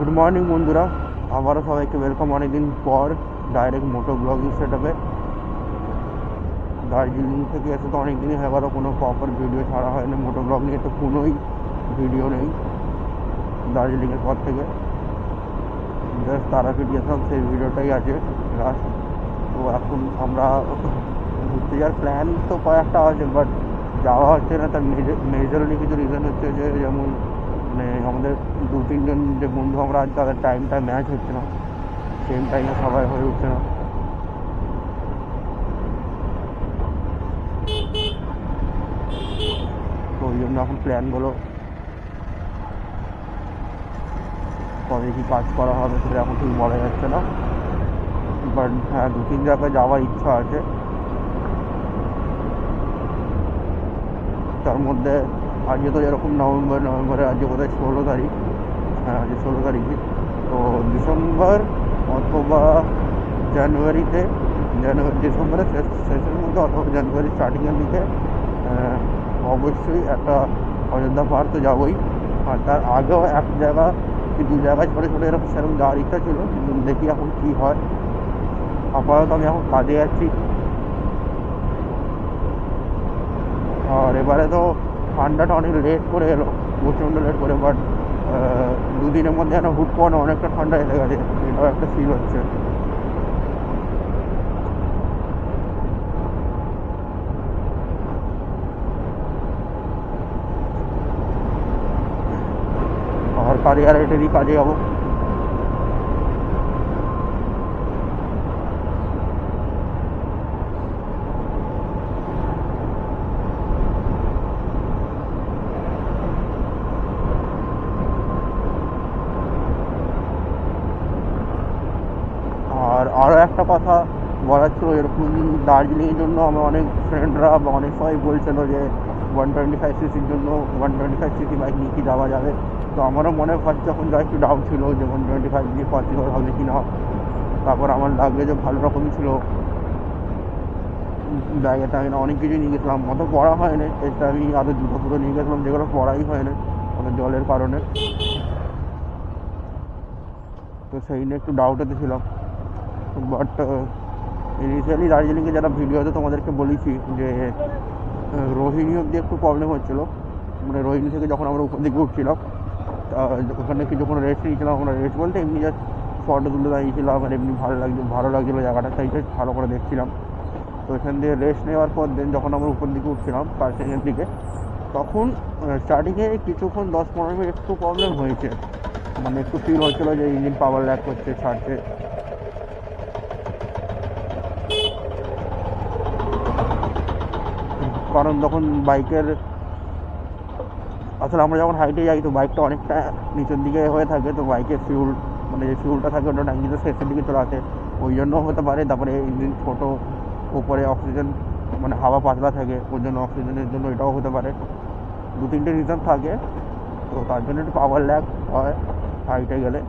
Good morning বন্ধুরা, আবারও সবাইকে ওয়েলকাম। অনেকদিন পর ডাইরেক্ট মোটো ব্লগিং সেটআপে। দার্জিলিং থেকে এসে তো অনেকদিনই হয়ে গেল, কোনো প্রপার ভিডিও ছাড়া হয়নি। মোটো ব্লগ নিয়ে তো কোনোই ভিডিও নেই দার্জিলিংয়ের পর থেকে। জাস্ট তারাপীঠ গেছিলাম, সেই ভিডিওটাই আছে লাস্ট। তো এখন আমরা ঘুরতে যাওয়ার প্ল্যান তো কয়েকটা আছে, বাট যাওয়া হচ্ছে না। তার মেজরলি কিছু রিজন হচ্ছে যে, যেমন মানে আমাদের 2-3 জন যে বন্ধু আমরা আজ, তাদের টাইমটা ম্যাচ হচ্ছে না, সেম টাইমে সবাই হয়ে উঠছে না। তো ওই জন্য এখন প্ল্যানগুলো কবে কী কাজ করা হবে সেটা এখন ঠিক বলা যাচ্ছে না। বাট হ্যাঁ, 2-3 জায়গায় যাওয়ার ইচ্ছা আছে। তার মধ্যে আজকে তো এরকম নভেম্বরে আজকে বোধহয় 16 তারিখ। হ্যাঁ, আজকে 16 তারিখে। তো ডিসেম্বর অথবা জানুয়ারিতে, ডিসেম্বরের শেষের মধ্যে অথবা জানুয়ারি স্টার্টিংয়ের দিকে অবশ্যই একটা অযোধ্যা পাহাড় তো যাবোই। আর তার আগেও এক জায়গা কি 2 জায়গায় ছোটো ছোটো এরকম সেরকম যাওয়ার ইচ্ছা ছিল, কিন্তু দেখি এখন কী হয়। আপাতত আমি এখন কাজে যাচ্ছি। আর এবারে তো ঠান্ডাটা অনেক লেট করে এলো, প্রচণ্ড লেট করে। বাট 2 দিনের মধ্যে যেন হুট করে অনেকটা ঠান্ডা এসে গেছে, এটাও একটা ফিল হচ্ছে। আর কারিয়ারেটেরই কাজে যাবো। আর আরও একটা কথা বলার ছিল, এরকম দার্জিলিংয়ের জন্য আমার অনেক ফ্রেন্ডরা বা অনেক সবাই বলছিল যে 125cc-র জন্য 125cc বাইক নিয়ে কি যাওয়া যাবে। তো আমারও মনে ফার্স্ট যখন যা একটু ডাউট ছিল যে 125 দিয়ে পসিবল হবে কি না। তারপর আমার লাগেজও ভালো রকমই ছিল, ব্যাগেতে আমি অনেক কিছু নিয়ে গেছিলাম। অত পড়া হয়নি, এটা আমি আরও জুতো ফুটো নিয়ে গেছিলাম, যেগুলো পড়াই হয়নি আমাদের জলের কারণে। তো সেই নিয়ে একটু ডাউটেতে ছিলাম। বাট ইনিশিয়ালি দার্জিলিংয়ে যারা ভিডিওতে তোমাদেরকে বলেছি যে রোহিণী অব্দি একটু প্রবলেম হচ্ছিলো। মানে রোহিণী থেকে যখন আমরা উপর দিকে উঠছিলাম, ওখানে কিছুক্ষণ রেস্ট নিয়েছিলাম। আমরা রেস্ট বলতে এমনি জাস্ট ফটো তুলে দাঁড়িয়েছিলাম, আর এমনি ভালো লাগছিলো জায়গাটা, তাই জাস্ট ভালো করে দেখছিলাম। তো এখান দিয়ে রেস্ট নেওয়ার পর দেন যখন আমরা উপর দিকে উঠছিলাম পার্কিংয়ের দিকে, তখন স্টার্টিংয়ে কিছুক্ষণ 10-15 মিনিট একটু প্রবলেম হয়েছে। মানে একটু ফিল হচ্ছিলো যে ইঞ্জিন পাওয়ার ল্যাক করছে, ছাড়ছে। কারণ তখন বাইকের আসলে আমরা যখন হাইটে যাই তো বাইকটা অনেকটা নিচের দিকে হয়ে থাকে, তো বাইকের ফিউল মানে যে ফিউলটা থাকে ওটা ট্যাঙ্কিতে শেষের দিকে চলে আসে, ওই জন্য হতে পারে। তারপরে ইঞ্জিন ছোটো, উপরে অক্সিজেন মানে হাওয়া পাতলা থাকে, ওই জন্য অক্সিজেনের জন্য এটাও হতে পারে। 2-3টে রিজন থাকে। তো তার জন্য একটু পাওয়ার ল্যাক হয় হাইটে গেলে,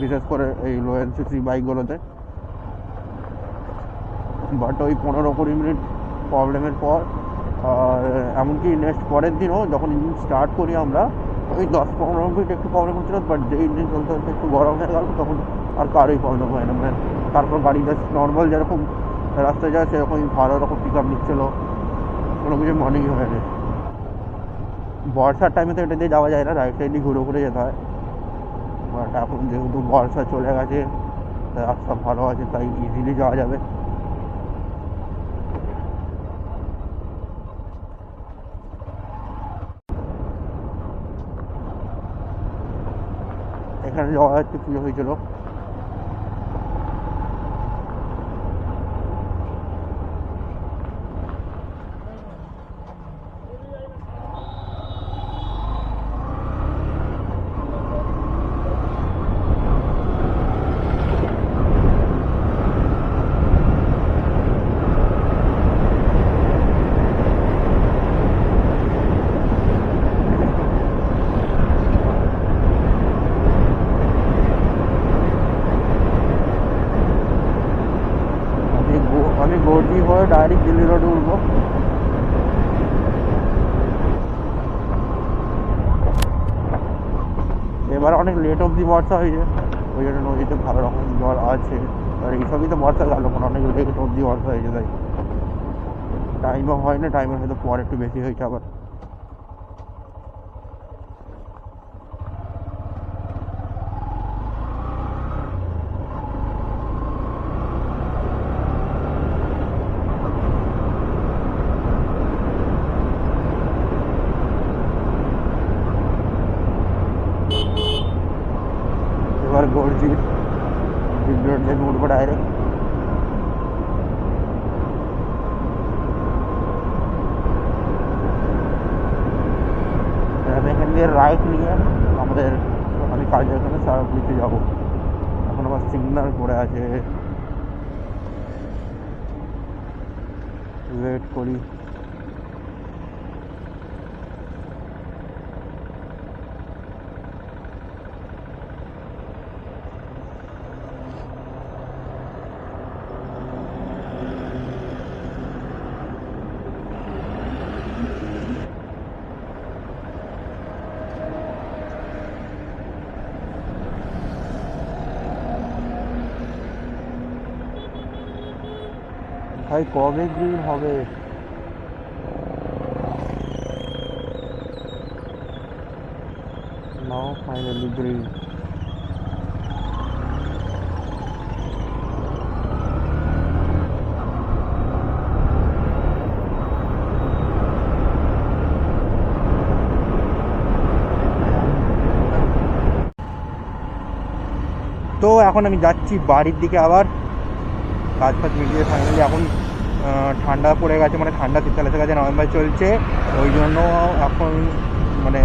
বিশেষ করে এই লো এনসিসি বাইকগুলোতে। বাট ওই 15-20 মিনিট প্রবলেমের পর, আর এমনকি নেক্সট পরের দিনও যখন ইঞ্জিন স্টার্ট করি আমরা, ওই 10-15 মিনিট একটু প্রবলেম হচ্ছিল। বাট যে ইঞ্জিন চলতে চলতে একটু গরম হয়ে গেল, তখন আর কারোই প্রবলেম হয় না। মানে তারপর গাড়ি জাস্ট নর্মাল যেরকম রাস্তায় যায় সেরকমই ভালো রকম পিক আপ নিচ্ছিলো, কোনো কিছু মর্নিংই হয়নি। বর্ষার টাইমে তো এটা দিয়ে যাওয়া যায় না, রাইট সাইড দিয়ে ঘুরে ঘুরে যেতে হয়। বাট এখন যেহেতু বর্ষা চলে গেছে, রাস্তা ভালো আছে, তাই ইজিলি যাওয়া যাবে। এখানে যাওয়া একটু পুজো হয়েছিল। আমি গৌরজি হয়ে ডাইরেক্ট দিল্লি রোডে উঠবো। এবার অনেক লেট অবধি বর্ষা হয়েছে, ওই জন্য নদীতে ভালো রকম জল আছে। আর এইসবই তো বর্ষা গেল, কোনো অনেক লেট অবধি বর্ষা হয়েছে, তাই টাইমও হয় না, টাইমের হয়তো পর একটু বেশি হয়েছে আবার। এবার গর্জি দিয়ে উঠবো ডাইরেক্ট। এখান দিয়ে রাইট নিয়ে আমাদের আমি কাজের এখানে সারাপুরিতে যাবো। এখন আবার সিগন্যাল পড়ে আছে, ওয়েট করি। ভাই কবে গ্রিন হবে? নাও ফাইনালি গ্রিন। তো এখন আমি যাচ্ছি বাড়ির দিকে, আবার কাজ ফাজ মিটিয়ে ফাইনালি। এখন ঠান্ডা পড়ে গেছে, মানে ঠান্ডা শীতকাল এসে গেছে, নভেম্বর চলছে, ওই জন্য এখন মানে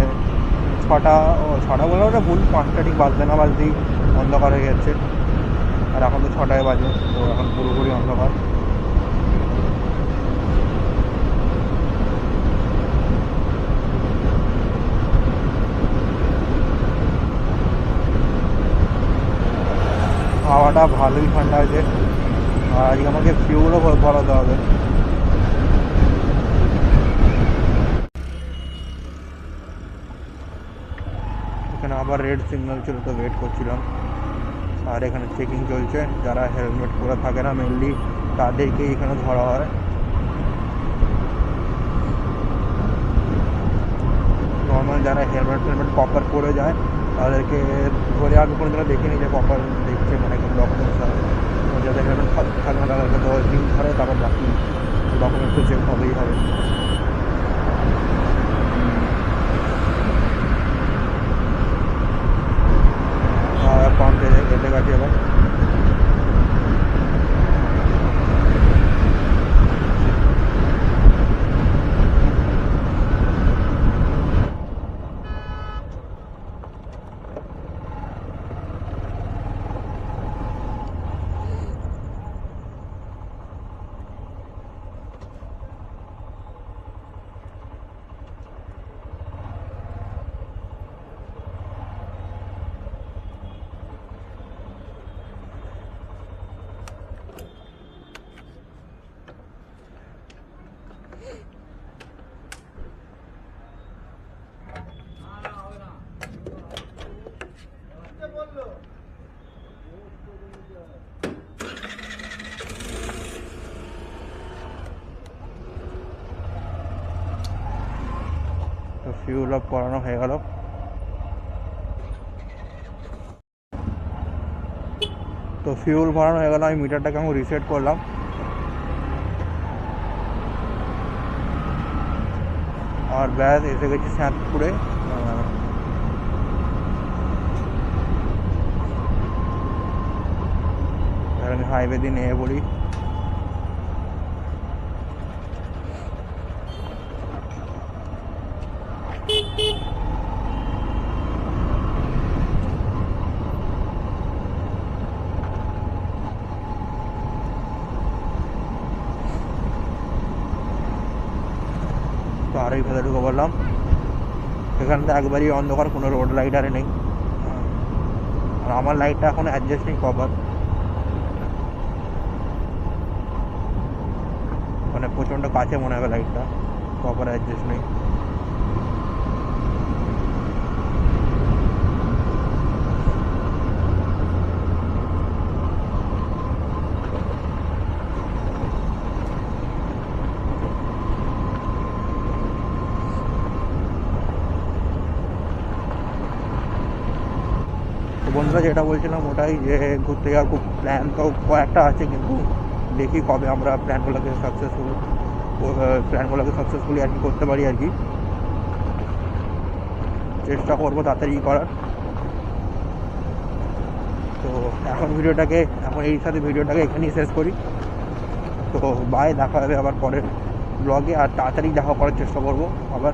ছটা বলে ওটা ভুল, 5টা ঠিক বাজবে না বাজতেই অন্ধকার হয়ে যাচ্ছে। আর এখন তো 6টায় বাজে, তো এখন পুরোপুরি অন্ধকার। হাওয়াটা ভালোই ঠান্ডা আছে, আর আজকে আমাকে ফিউলও ভরাতে হবে। এখানে আবার রেড সিগন্যাল ছিল, তো ওয়েট করছিলাম। আর এখানে চেকিং চলছে, যারা হেলমেট পরে থাকে না মেনলি তাদেরকেই এখানে ধরা হয়। নর্মাল যারা হেলমেট প্রপার পরে যায় তাদেরকে ধরে আমি কোনোদিনও দেখিনি যে প্রপার দেখছে, মানে কোনো ডকুমেন্টস আছে। যাদের হেলমেট থাকে না তাদেরকে 10 দিন ধরে, তারপর বাকি ডকুমেন্টস তো চেক হবেই হবে। পাম্পে এসে গেছে এবার। তো ফিউল আপ করানো হয়ে গেল। তো ফিউল ভরানো হয়ে গেল, আমি মিটারটাকে আমি রিসেট করলাম। আর ব্যাস এসে গেছি শ্যাঁতপুরে। আমি হাইওয়ে দিয়ে নেমে পড়ি। তো আরোই ভেতরে ঢুকে পড়লাম। এখানে তো একবারই অন্ধকার, কোনো রোড লাইট আর নেই। আর আমার লাইটটা এখন অ্যাডজাস্ট নেই প্রপার, মানে প্রচণ্ড কাছে মনে হবে লাইটটা, প্রপার অ্যাডজাস্ট নেই। বন্ধুরা যেটা বলছিলাম ওটাই, যে ঘুরতে যাওয়ার খুব প্ল্যান তো কয়েকটা আছে, কিন্তু দেখি কবে আমরা প্ল্যানগুলোকে সাকসেসফুলি আর কি করতে পারি আর কি। চেষ্টা করবো তাড়াতাড়ি করার। তো এখন এই সাথে ভিডিওটাকে এখানেই শেষ করি। তো বাই, দেখা হবে আবার পরের ব্লগে, আর তাড়াতাড়ি দেখা করার চেষ্টা করবো আবার।